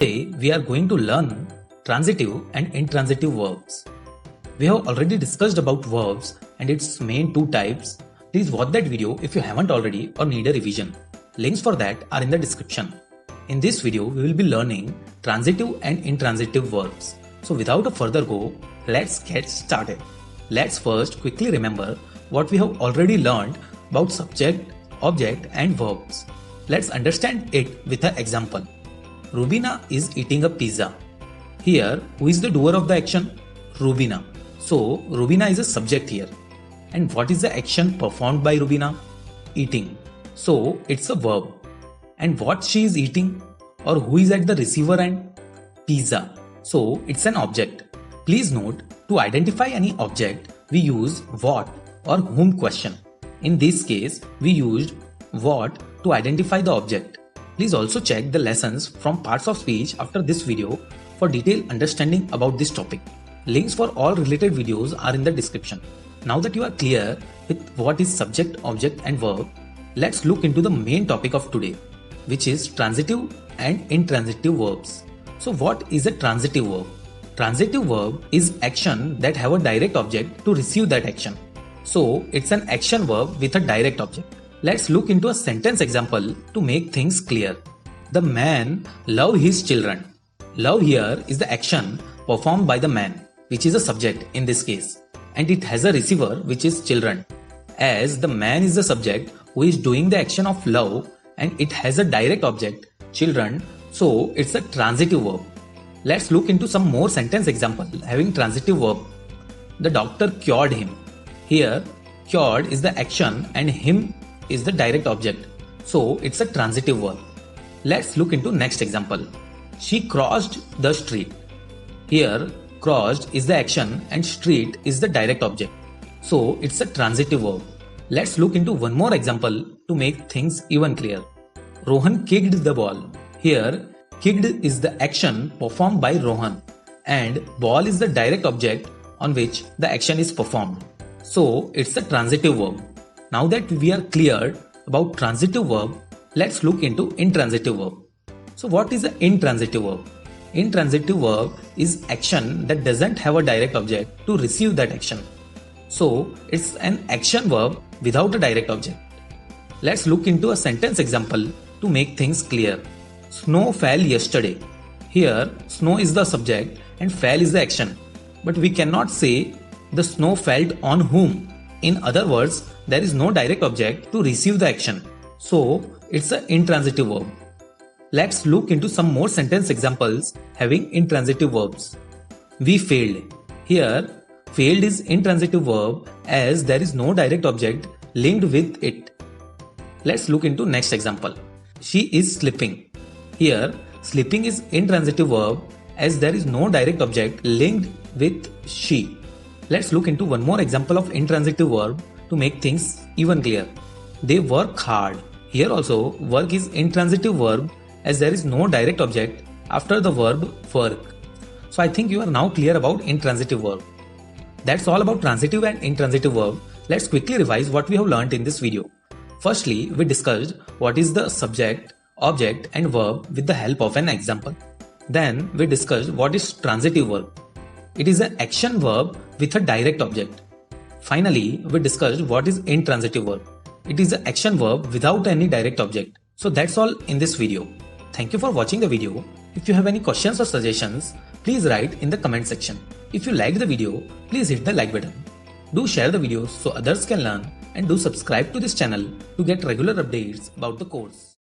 Today we are going to learn transitive and intransitive verbs. We have already discussed about verbs and its main two types. Please watch that video if you haven't already or need a revision. Links for that are in the description. In this video we will be learning transitive and intransitive verbs. So without a further go, let's get started. Let's first quickly remember what we have already learned about subject, object and verbs. Let's understand it with an example. Rubina is eating a pizza. Here, who is the doer of the action? Rubina. So, Rubina is a subject here. And what is the action performed by Rubina? Eating. So, it's a verb. And what she is eating? Or who is at the receiver end? Pizza. So, it's an object. Please note, to identify any object, we use what or whom question. In this case, we used what to identify the object. Please also check the lessons from parts of speech after this video for detailed understanding about this topic. Links for all related videos are in the description. Now that you are clear with what is subject, object and verb, let's look into the main topic of today, which is transitive and intransitive verbs. So what is a transitive verb? Transitive verb is action that have a direct object to receive that action. So it's an action verb with a direct object. Let's look into a sentence example to make things clear. The man loves his children. Love here is the action performed by the man, which is a subject in this case, and it has a receiver which is children. As the man is the subject who is doing the action of love and it has a direct object, children, so it's a transitive verb. Let's look into some more sentence example having transitive verb. The doctor cured him. Here, cured is the action and him is the direct object. So it's a transitive verb. Let's look into next example. She crossed the street. Here, crossed is the action and street is the direct object. So it's a transitive verb. Let's look into one more example to make things even clear. Rohan kicked the ball. Here, kicked is the action performed by Rohan and ball is the direct object on which the action is performed. So it's a transitive verb. Now that we are cleared about transitive verb, let's look into intransitive verb. So what is an intransitive verb? Intransitive verb is action that doesn't have a direct object to receive that action. So it's an action verb without a direct object. Let's look into a sentence example to make things clear. Snow fell yesterday. Here, snow is the subject and fell is the action. But we cannot say the snow fell on whom. In other words, there is no direct object to receive the action. So, it's an intransitive verb. Let's look into some more sentence examples having intransitive verbs. We failed. Here, failed is intransitive verb as there is no direct object linked with it. Let's look into next example. She is sleeping. Here, sleeping is intransitive verb as there is no direct object linked with she. Let's look into one more example of intransitive verb to make things even clear. They work hard. Here also, work is intransitive verb as there is no direct object after the verb work. So I think you are now clear about intransitive verb. That's all about transitive and intransitive verb. Let's quickly revise what we have learned in this video. Firstly, we discussed what is the subject, object and verb with the help of an example. Then we discussed what is transitive verb. It is an action verb with a direct object. Finally, we discussed what is intransitive verb. It is an action verb without any direct object. So that's all in this video. Thank you for watching the video. If you have any questions or suggestions, please write in the comment section. If you liked the video, please hit the like button. Do share the videos so others can learn and do subscribe to this channel to get regular updates about the course.